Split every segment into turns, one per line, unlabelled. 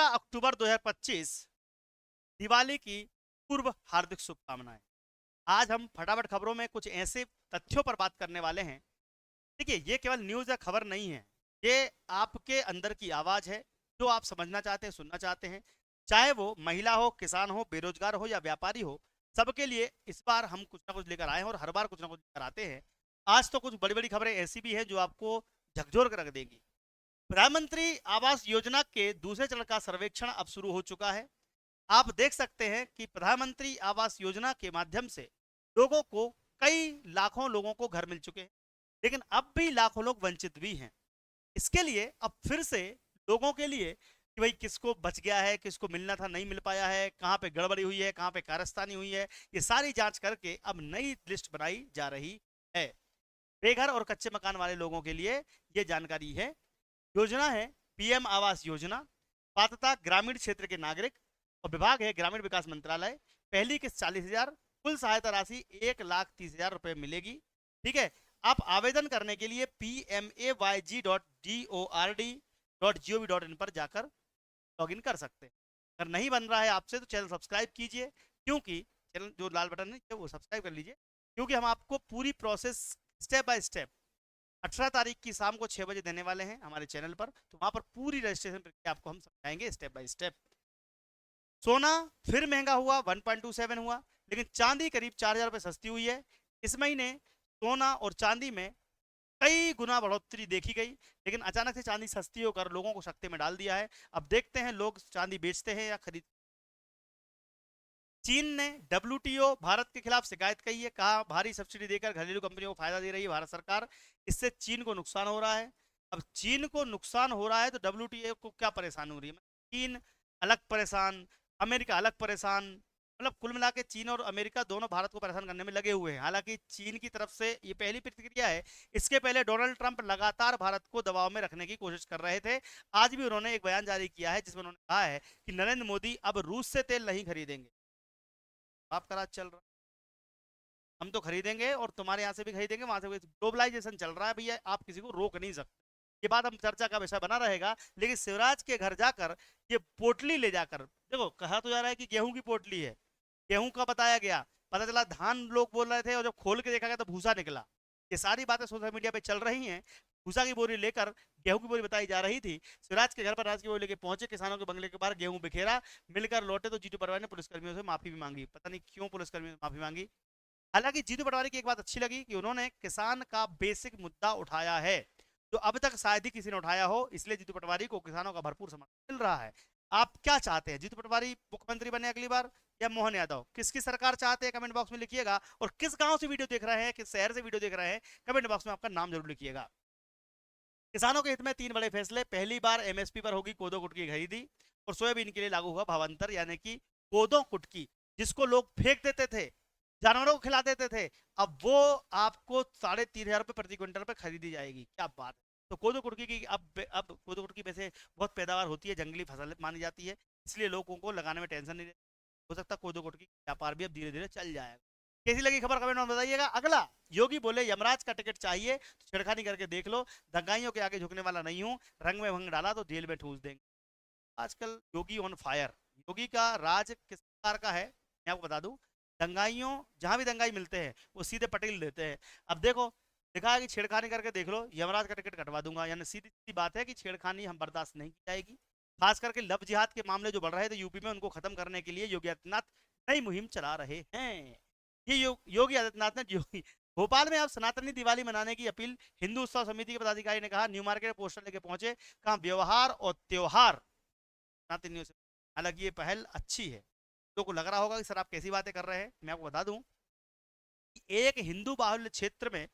15 अक्टूबर 2025 दिवाली की पूर्व हार्दिक शुभकामनाएं। आज हम फटाफट खबरों में कुछ ऐसे तथ्यों पर बात करने वाले हैं। देखिए, ये केवल न्यूज़ या खबर नहीं है, ये आपके अंदर की आवाज़ है जो आप समझना चाहते हैं, सुनना चाहते हैं। चाहे वो महिला हो, किसान हो, बेरोजगार हो या व्यापारी हो, सबके लिए इस बार हम कुछ ना कुछ लेकर आए हैं और हर बार कुछ ना कुछ लेकर आते हैं। आज तो कुछ बड़ी बड़ी खबरें ऐसी भी हैं जो आपको झकझोर कर रख देगी। प्रधानमंत्री आवास योजना के दूसरे चरण का सर्वेक्षण अब शुरू हो चुका है। आप देख सकते हैं कि प्रधानमंत्री आवास योजना के माध्यम से लोगों को, कई लाखों लोगों को घर मिल चुके हैं, लेकिन अब भी लाखों लोग वंचित भी हैं। इसके लिए अब फिर से लोगों के लिए कि भाई किसको बच गया है, किसको मिलना था नहीं मिल पाया है, कहाँ पे गड़बड़ी हुई है, कहाँ पे कारस्तानी हुई है, ये सारी जांच करके अब नई लिस्ट बनाई जा रही है। बेघर और कच्चे मकान वाले लोगों के लिए ये जानकारी है। योजना है पीएम आवास योजना। पात्रता ग्रामीण क्षेत्र के नागरिक और विभाग है ग्रामीण विकास मंत्रालय। पहली किस्त 40,000, कुल सहायता राशि 1,30,000 रुपए मिलेगी। ठीक है। आप आवेदन करने के लिए pmayg.dord.gov.in पर जाकर लॉगिन कर सकते हैं। अगर नहीं बन रहा है आपसे तो चैनल सब्सक्राइब कीजिए, क्योंकि चैनल जो लाल बटन है वो सब्सक्राइब कर लीजिए, क्योंकि हम आपको पूरी प्रोसेस स्टेप बाय स्टेप 18 तारीख की शाम को 6 बजे देने वाले हैं हमारे चैनल पर। तो वहां पर पूरी रजिस्ट्रेशन प्रक्रिया आपको हम समझाएंगे स्टेप बाय स्टेप। सोना फिर महंगा हुआ, 1.27 हुआ, लेकिन चांदी करीब 4,000 रुपये सस्ती हुई है। इस महीने सोना और चांदी में कई गुना बढ़ोतरी देखी गई, लेकिन अचानक से चांदी सस्ती होकर लोगों को सख्ते में डाल दिया है। अब देखते हैं लोग चांदी बेचते हैं या खरीद। चीन ने डब्ल्यूटीओ भारत के खिलाफ शिकायत की है, कहा भारी सब्सिडी देकर घरेलू कंपनियों को फायदा दे रही है भारत सरकार, इससे चीन को नुकसान हो रहा है। अब चीन को नुकसान हो रहा है तो डब्ल्यूटीओ को क्या परेशानी हो रही है? चीन अलग परेशान, अमेरिका अलग परेशान, मतलब कुल मिला के चीन और अमेरिका दोनों भारत को परेशान करने में लगे हुए हैं। हालांकि चीन की तरफ से ये पहली प्रतिक्रिया है। इसके पहले डोनाल्ड ट्रंप लगातार भारत को दबाव में रखने की कोशिश कर रहे थे। आज भी उन्होंने एक बयान जारी किया है जिसमें उन्होंने कहा है कि नरेंद्र मोदी अब रूस से तेल नहीं खरीदेंगे। आपका राज चल रहा है, हम तो खरीदेंगे और तुम्हारे यहाँ से भी खरीदेंगे, वहां से भी। ग्लोबलाइजेशन चल रहा है भैया, आप किसी को रोक नहीं सकते। ये बात हम चर्चा का विषय बना रहेगा। लेकिन शिवराज के घर जाकर ये पोटली ले जाकर, देखो कहा तो जा रहा है कि गेहूं की पोटली है, गेहूं का बताया गया, पता चला धान लोग बोल रहे थे, और जब खोल के देखा गया तो भूसा निकला। ये सारी बातें सोशल मीडिया पे चल रही हैं। भूसा की बोरी लेकर गेहूं की बोरी बताई जा रही थी। शिवराज के घर पर राज की बोरी लेके पहुंचे, किसानों के बंगले के बाहर गेहूं बिखेरा, मिलकर लौटे तो जीतू पटवारी ने पुलिसकर्मियों से माफी भी मांगी। पता नहीं क्यों पुलिसकर्मियों से माफी मांगी। हालांकि जीतू पटवारी की एक बात अच्छी लगी कि उन्होंने किसान का बेसिक मुद्दा उठाया है, जो अब तक शायद ही किसी ने उठाया हो, इसलिए जीतू पटवारी को किसानों का भरपूर समर्थन मिल रहा है। आप क्या चाहते हैं, जीतू पटवारी मुख्यमंत्री बने अगली बार या मोहन यादव? किसकी सरकार चाहते हैं कमेंट बॉक्स में लिखिएगा। और किस गांव से वीडियो देख रहे हैं, किस शहर से वीडियो देख रहे हैं, कमेंट बॉक्स में आपका नाम जरूर लिखिएगा। किसानों के हित में 3 बड़े फैसले। पहली बार एमएसपी पर होगी कोदो कुटकी खरीदी, और सोयाबीन के लिए लागू हुआ भावांतर, यानी कि कोदो कुटकी जिसको लोग फेंक देते थे, जानवरों को खिला देते थे, अब वो आपको 3,500 रुपये प्रति क्विंटल पर खरीदी जाएगी। क्या बात है। तो कोदो कुटकी की अब कोदो कुटकी में से बहुत पैदावार होती है, जंगली फसल मानी जाती है, इसलिए लोगों को लगाने में टेंशन नहीं हो सकता। कोदो कुटकी व्यापार भी अब धीरे धीरे चल जाएगा। कैसी लगी खबर कमेंट में बताइएगा। अगला, योगी बोले यमराज का टिकट चाहिए तो छेड़खानी करके देख लो, दंगाइयों के आगे झुकने वाला नहीं हूं, रंग में भंग डाला तो जेल में ठूस देंगे। आजकल योगी ऑन फायर। योगी का राज किस प्रकार का है मैं आपको बता दूं। दंगाइयों, जहां भी दंगाई मिलते हैं वो सीधे पटेल देते हैं। अब देखो, लिखा है कि छेड़खानी करके देख लो, यमराज का टिकट कटवा दूंगा। यानी सीधी सीधी बात है कि छेड़खानी हम बर्दाश्त नहीं की जाएगी। खास करके लव जिहाद के मामले जो बढ़ रहे थे यूपी में, उनको खत्म करने के लिए योगी आदित्यनाथ नई मुहिम चला रहे हैं। ये योगी आदित्यनाथ ने योगी भोपाल में अब सनातनी दिवाली मनाने की अपील। हिंदू उत्सव समिति के पदाधिकारी ने कहा, न्यू मार्केट पोस्टर लेके पहुंचे, कहा व्यवहार और त्योहार सनातनियों से। हालांकि ये पहल अच्छी है। लोगों को लग रहा होगा कि सर आप कैसी बातें कर रहे हैं, मैं आपको बता दूं कि एक हिंदू बाहुल्य क्षेत्र में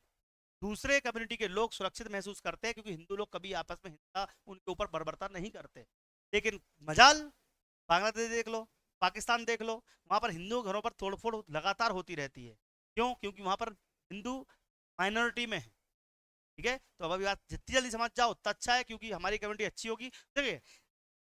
दूसरे कम्युनिटी के लोग सुरक्षित महसूस करते हैं, क्योंकि हिंदू लोग कभी आपस में हिंसा उनके ऊपर बर्बरता नहीं करते। लेकिन मजाल, बांग्लादेश देख लो, पाकिस्तान देख लो, वहां पर हिंदू घरों पर तोड़फोड़ लगातार होती रहती है। क्यों? क्योंकि वहां पर हिंदू माइनॉरिटी में है। ठीक है, तो अब अभी बात जितनी जल्दी समझ जाओ उतना अच्छा है, क्योंकि हमारी कम्युनिटी अच्छी होगी। देखिए,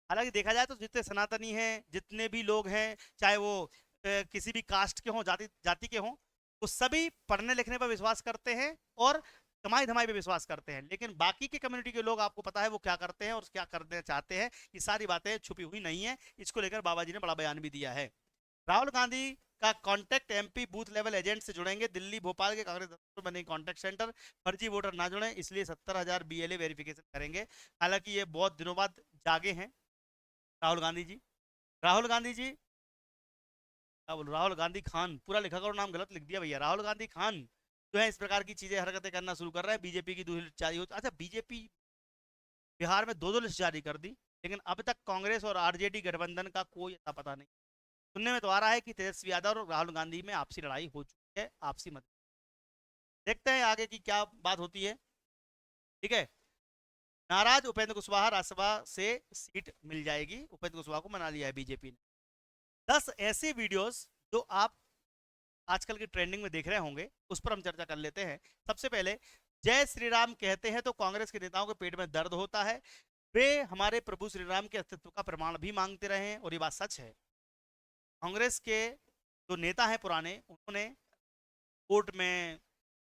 हालांकि देखा जाए तो जितने सनातनी हैं, जितने भी लोग हैं, चाहे वो किसी भी कास्ट के हों, जाति जाति के हों, वो सभी पढ़ने लिखने पर विश्वास करते हैं और कमाई धमाई पे विश्वास करते हैं, लेकिन बाकी की कम्युनिटी के लोग आपको पता है वो क्या करते हैं और क्या करना चाहते हैं, ये सारी बातें छुपी हुई नहीं है। इसको लेकर बाबा जी ने बड़ा बयान भी दिया है। राहुल गांधी का contact MP booth level agent से जुड़ेंगे, दिल्ली भोपाल के कांग्रेस दफ्तर बने कांटेक्ट सेंटर, फर्जी वोटर ना जुड़े इसलिए 70,000 BLA वेरिफिकेशन करेंगे। हालांकि ये बहुत दिनों बाद जागे हैं राहुल गांधी जी। राहुल गांधी जी राहुल गांधी खान, पूरा लिखा करो, नाम गलत लिख दिया भैया, राहुल गांधी खान जो है इस प्रकार की चीजें हरकतें करना शुरू कर रहा है। बीजेपी की दूसरी लिस्ट जारी हो, अच्छा बीजेपी बिहार में 2-2 लिस्ट जारी कर दी, लेकिन अब तक कांग्रेस और आरजेडी गठबंधन का कोई ऐसा पता नहीं। सुनने में तो आ रहा है कि तेजस्वी यादव और राहुल गांधी में आपसी लड़ाई हो चुकी है, आपसी मत। देखते हैं आगे की क्या बात होती है। ठीक है, नाराज उपेंद्र कुशवाहा, राज्यसभा से सीट मिल जाएगी, उपेंद्र कुशवाहा को मना लिया है बीजेपी ने। 10 ऐसे वीडियोस जो आप आजकल की ट्रेंडिंग में देख रहे होंगे, उस पर हम चर्चा कर लेते हैं। सबसे पहले, जय श्री राम कहते हैं तो कांग्रेस के नेताओं के पेट में दर्द होता है। वे हमारे प्रभु श्री राम के अस्तित्व का प्रमाण भी मांगते रहे हैं और ये बात सच है। कांग्रेस के जो नेता हैं पुराने, उन्होंने कोर्ट में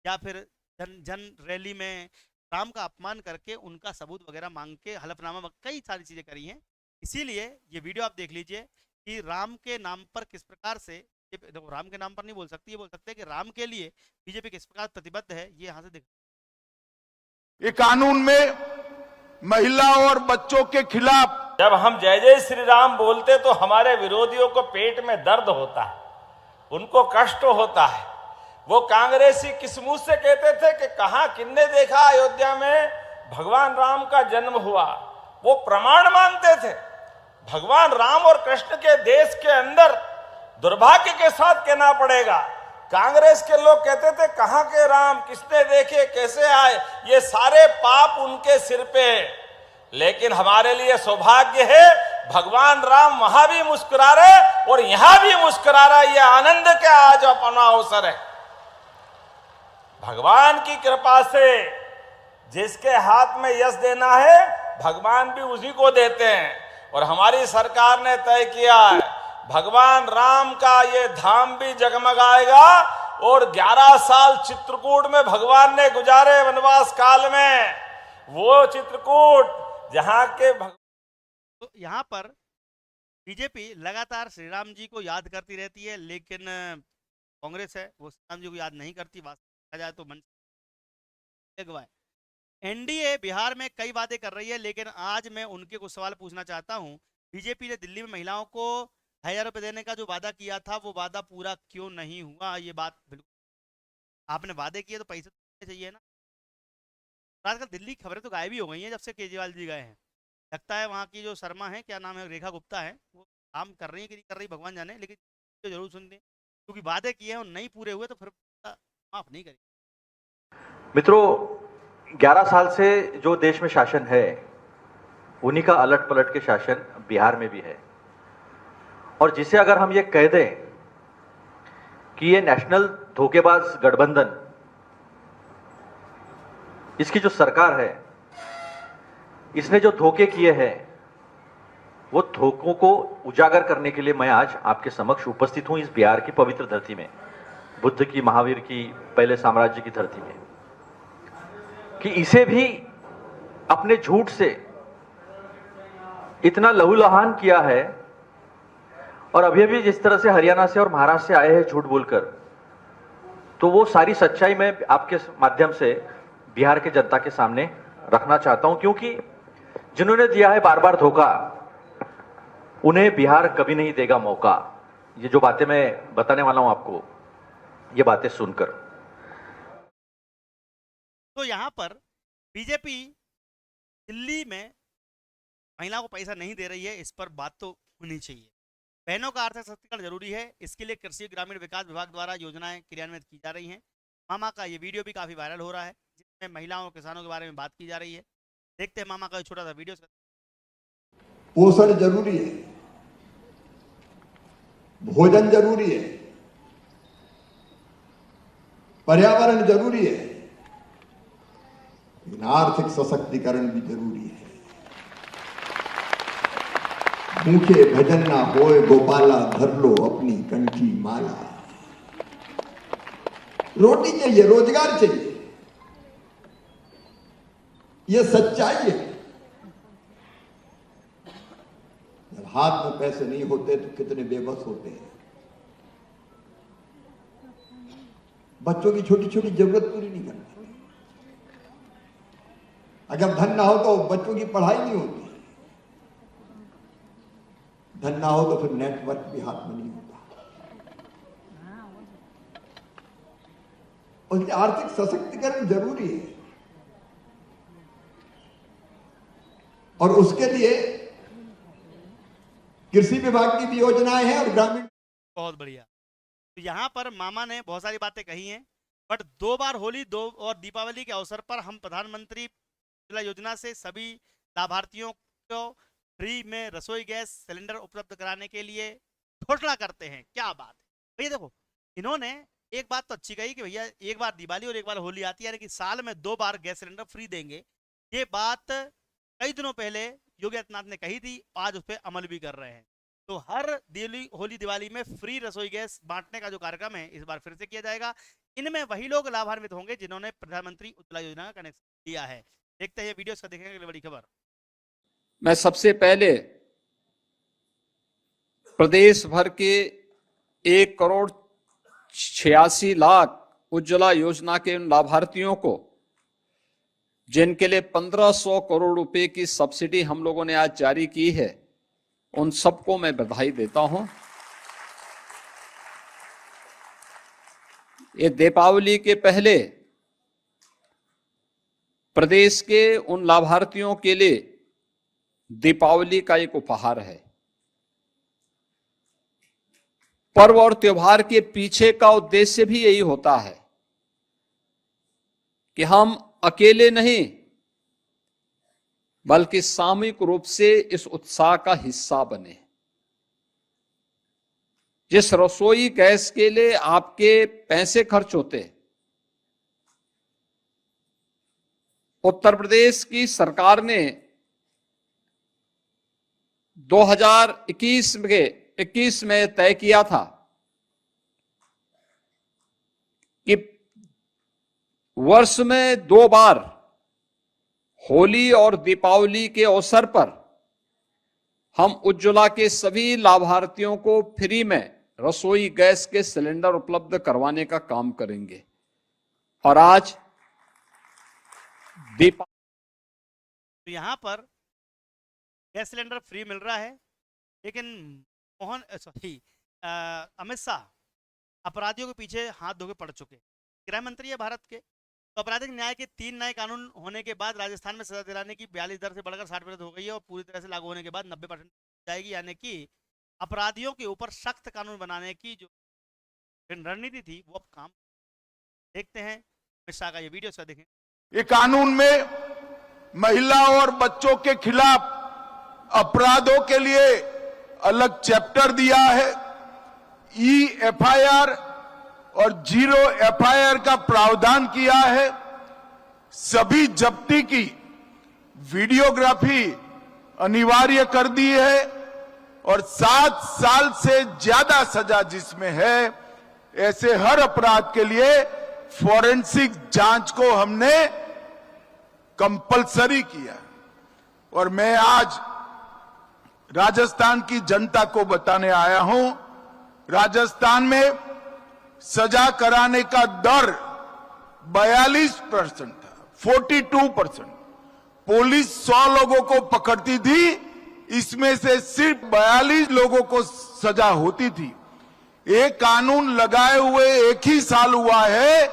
या फिर जन रैली में राम का अपमान करके उनका सबूत वगैरह मांग के हलफनामा कई सारी चीजें करी हैं। इसीलिए ये वीडियो आप देख लीजिए कि राम के नाम पर किस प्रकार से, राम के नाम पर नहीं बोल सकती, ये बोल सकते हैं कि राम के लिए बीजेपी किस प्रकार प्रतिबद्ध है। ये यहां से देख,
ये कानून में महिला और बच्चों के खिलाफ
जब हम जय जय श्री राम बोलते तो हमारे विरोधियों को पेट में दर्द होता है, उनको कष्ट होता है। वो कांग्रेसी किस मुंह से कहते थे कि कहां किन्ने देखा अयोध्या में भगवान राम का जन्म हुआ, वो प्रमाण मानते थे। भगवान राम और कृष्ण के देश के अंदर दुर्भाग्य के साथ कहना पड़ेगा, कांग्रेस के लोग कहते थे कहां के राम, किसने देखे, कैसे आए, ये सारे पाप उनके सिर पे। लेकिन हमारे लिए सौभाग्य है, भगवान राम वहां भी मुस्कुरा रहे और यहां भी मुस्कुरा रहा। ये आनंद के आज अपना अवसर है। भगवान की कृपा से जिसके हाथ में यश देना है, भगवान भी उसी को देते हैं। और हमारी सरकार ने तय किया है, भगवान राम का ये धाम भी जगमगाएगा। और 11 साल चित्रकूट में भगवान ने गुजारे वनवास काल में, वो चित्रकूट जहां के
तो यहाँ पर बीजेपी लगातार श्री राम जी को याद करती रहती है, लेकिन कांग्रेस है वो श्री राम जी को याद नहीं करती। बात जाए तो मन एनडीए बिहार में कई वादे कर रही है, लेकिन आज मैं उनके कुछ सवाल पूछना चाहता हूं। बीजेपी ने दिल्ली में महिलाओं को 1000 रुपये देने का जो वादा किया था, वो वादा पूरा क्यों नहीं हुआ? ये बात बिल्कुल, आपने वादे किए तो पैसे तो चाहिए ना। आजकल दिल्ली की खबरें तो गायब ही हो गई हैं जब से केजरीवाल जी गए हैं। लगता है वहाँ की जो शर्मा है, क्या नाम है, रेखा गुप्ता है, वो काम कर रही है कि नहीं कर रही भगवान जाने, लेकिन तो जरूर सुन दें, क्योंकि वादे किए हैं और नहीं पूरे हुए तो फिर माफ नहीं करेंगे।
मित्रों, 11 साल से जो देश में शासन है, उन्हीं का अलट पलट के शासन बिहार में भी है। और जिसे अगर हम ये कह दें कि ये नेशनल धोखेबाज गठबंधन, इसकी जो सरकार है, इसने जो धोखे किए हैं, वो धोखों को उजागर करने के लिए मैं आज आपके समक्ष उपस्थित हूं, इस बिहार की पवित्र धरती में, बुद्ध की, महावीर की, पहले साम्राज्य की धरती में, कि इसे भी अपने झूठ से इतना लहूलुहान किया है। और अभी अभी जिस तरह से हरियाणा से और महाराष्ट्र से आए हैं झूठ बोलकर, तो वो सारी सच्चाई मैं आपके माध्यम से बिहार के जनता के सामने रखना चाहता हूं, क्योंकि जिन्होंने दिया है बार बार धोखा, उन्हें बिहार कभी नहीं देगा मौका। ये जो बातें मैं बताने वाला हूं आपको, ये बातें सुनकर।
तो यहां पर बीजेपी दिल्ली में महिलाओं को पैसा नहीं दे रही है, इस पर बात तो होनी चाहिए। बहनों का आर्थिक सशक्तिकरण जरूरी है, इसके लिए कृषि ग्रामीण विकास विभाग द्वारा योजनाएं क्रियान्वित की जा रही हैं। मामा का ये वीडियो भी काफी वायरल हो रहा है, जिसमें महिलाओं और किसानों के बारे में बात की जा रही है। देखते हैं मामा का छोटा सा वीडियो।
पोषण जरूरी है, भोजन जरूरी है, पर्यावरण जरूरी है, लेकिन आर्थिक सशक्तिकरण भी जरूरी है। भूखे भजन ना होए गोपाला, धर लो अपनी कंठी माला। रोटी चाहिए, रोजगार चाहिए, ये सच्चाई है। जब हाथ में पैसे नहीं होते तो कितने बेबस होते हैं। बच्चों की छोटी छोटी जरूरत पूरी नहीं कर पाते। अगर धन ना हो तो बच्चों की पढ़ाई नहीं होती। धन ना हो तो फिर नेटवर्क भी हाथ में नहीं होता। और आर्थिक सशक्तिकरण जरूरी है और उसके लिए कृषि विभाग की भी योजनाएं हैं और ग्रामीण।
बहुत बढ़िया। तो यहाँ पर मामा ने बहुत सारी बातें कही हैं, बट 2 बार होली और दीपावली के अवसर पर हम प्रधानमंत्री उज्ज्वला योजना से सभी लाभार्थियों को फ्री में रसोई गैस सिलेंडर उपलब्ध कराने के लिए घोषणा करते हैं। क्या बात है भैया। देखो, इन्होंने एक बात तो अच्छी कही कि भैया एक बार दिवाली और एक बार होली आती है, यानी कि साल में 2 बार गैस सिलेंडर फ्री देंगे। ये बात कई दिनों पहले योगी आदित्यनाथ ने कही थी, आज उस पर अमल भी कर रहे हैं। तो हर होली दिवाली में फ्री रसोई गैस बांटने का जो कार्यक्रम है इस बार फिर से किया जाएगा। इनमें वही लोग लाभान्वित होंगे जिन्होंने प्रधानमंत्री उज्ज्वला योजना का कनेक्शन लिया है। देखते हैं वीडियो, देखेंगे अगली बड़ी खबर।
मैं सबसे पहले प्रदेश भर के 1,86,00,000 उज्ज्वला योजना के उन लाभार्थियों को जिनके लिए 1,500 करोड़ रुपए की सब्सिडी हम लोगों ने आज जारी की है, उन सबको मैं बधाई देता हूं। ये दीपावली के पहले प्रदेश के उन लाभार्थियों के लिए दीपावली का एक उपहार है। पर्व और त्योहार के पीछे का उद्देश्य भी यही होता है कि हम अकेले नहीं बल्कि सामूहिक रूप से इस उत्साह का हिस्सा बने। जिस रसोई गैस के लिए आपके पैसे खर्च होते, उत्तर प्रदेश की सरकार ने 2021 में तय किया था कि वर्ष में 2 बार होली और दीपावली के अवसर पर हम उज्ज्वला के सभी लाभार्थियों को फ्री में रसोई गैस के सिलेंडर उपलब्ध करवाने का काम करेंगे। और आज
तो यहाँ पर गैस सिलेंडर फ्री मिल रहा है, लेकिन अमित शाह अपराधियों के पीछे हाथ धोके पड़ चुके। गृह मंत्री है भारत के। तो आपराधिक न्याय के 3 नए कानून होने के बाद राजस्थान में सजा दिलाने की 42 दर से बढ़कर 60% हो गई है और पूरी तरह से लागू होने के बाद 90% जाएगी। यानी कि अपराधियों के ऊपर सख्त कानून बनाने की जो रणनीति थी वो अब काम। देखते हैं अमित शाह का ये वीडियो, इसका देखें।
ये कानून में महिला और बच्चों के खिलाफ अपराधों के लिए अलग चैप्टर दिया है। EFIR और 0 FIR का प्रावधान किया है। सभी जब्ती की वीडियोग्राफी अनिवार्य कर दी है और 7 साल से ज्यादा सजा जिसमें है, ऐसे हर अपराध के लिए फॉरेंसिक जांच को हमने कंपलसरी किया। और मैं आज राजस्थान की जनता को बताने आया हूं, राजस्थान में सजा कराने का दर 42% था, 42%। पुलिस 100 लोगों को पकड़ती थी, इसमें से सिर्फ 42 लोगों को सजा होती थी। ये कानून लगाए हुए 1 ही साल हुआ है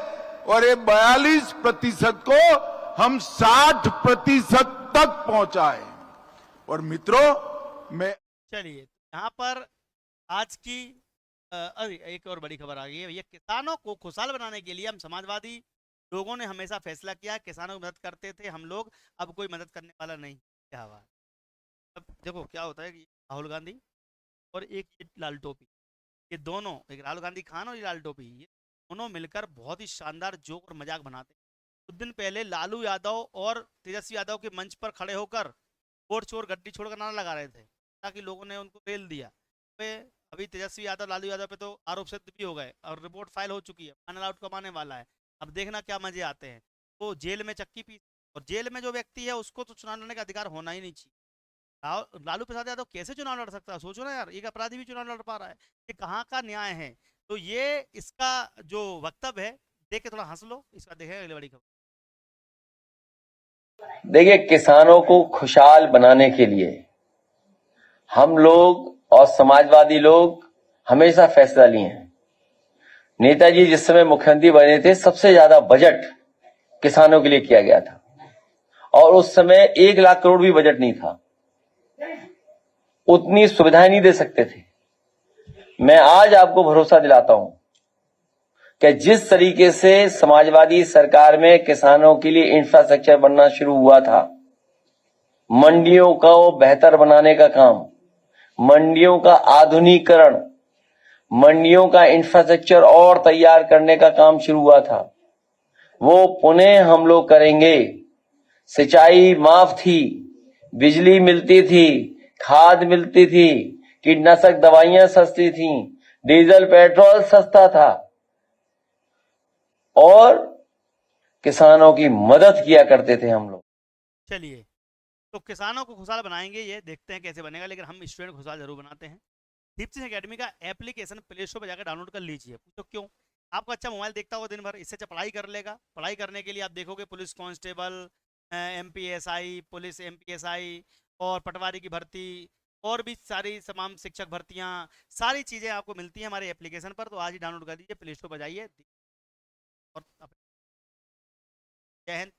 और ये 42% को हम 60% तक पहुंचाए। और मित्रों, मैं
चलिए यहाँ पर आज की एक और बड़ी खबर आ गई है। ये किसानों को खुशहाल बनाने के लिए हम समाजवादी लोगों ने हमेशा फैसला किया, किसानों की मदद करते थे हम लोग, अब कोई मदद करने वाला नहीं। क्या बात। अब देखो क्या होता है कि राहुल गांधी और एक ये लाल टोपी, ये दोनों, एक राहुल गांधी खान और ये लाल टोपी, ये दोनों मिलकर बहुत ही शानदार जोक और मजाक बनाते हैं। कुछ दिन पहले लालू यादव और तेजस्वी यादव के मंच पर खड़े होकर वोट चोर गड्डी छोड़ कर नारा लगा रहे थे, ताकि लोगों ने उनको रेल दिया। अभी तेजस्वी यादव लालू यादव पे तो आरोप सिद्ध भी हो गए और रिपोर्ट फाइल हो चुकी है, फाइनल आउट कमाने वाला है। अब देखना क्या मजे आते हैं। वो जेल में चक्की पी और जेल में जो व्यक्ति है उसको तो चुनाव लड़ने का अधिकार होना ही नहीं चाहिए। लालू प्रसाद यादव कैसे चुनाव लड़ सकता है? सोचो ना यार, एक अपराधी भी चुनाव लड़ पा रहा है, ये कहाँ का न्याय है? तो ये इसका जो वक्तव्य है देख के थोड़ा हंस लो, इसका देखेगा अगली बड़ी खबर।
देखिए, किसानों को खुशहाल बनाने के लिए हम लोग और समाजवादी लोग हमेशा फैसला लिए हैं। नेताजी जिस समय मुख्यमंत्री बने थे, सबसे ज्यादा बजट किसानों के लिए किया गया था, और उस समय 1 लाख करोड़ भी बजट नहीं था, उतनी सुविधाएं नहीं दे सकते थे। मैं आज आपको भरोसा दिलाता हूं कि जिस तरीके से समाजवादी सरकार में किसानों के लिए इंफ्रास्ट्रक्चर बनना शुरू हुआ था, मंडियों को बेहतर बनाने का काम, मंडियों का आधुनिकीकरण, मंडियों का इंफ्रास्ट्रक्चर और तैयार करने का काम शुरू हुआ था, वो पुनः हम लोग करेंगे। सिंचाई माफ थी, बिजली मिलती थी, खाद मिलती थी, कीटनाशक दवाइयां सस्ती थी, डीजल पेट्रोल सस्ता था, और किसानों की मदद किया करते थे हम लोग।
चलिए, तो किसानों को खुशहाल बनाएंगे, ये देखते हैं कैसे बनेगा, लेकिन हम स्टूडेंट को खुशहाल जरूर बनाते हैं। दीप्ति सिंह एकेडमी का एप्लीकेशन प्ले स्टोर पर जाकर डाउनलोड कर लीजिए। पूछो क्यों? आपको अच्छा मोबाइल देखता होगा दिन भर, इससे अच्छा पढ़ाई कर लेगा। पढ़ाई करने के लिए आप देखोगे police constable, MPSI, police MPSI और पटवारी की भर्ती और भी सारी तमाम शिक्षक भर्तियां, सारी चीज़ें आपको मिलती हैं हमारे एप्लीकेशन पर। तो आज ही डाउनलोड कर लीजिए, प्ले स्टोर पर जाइए और जय हिंद।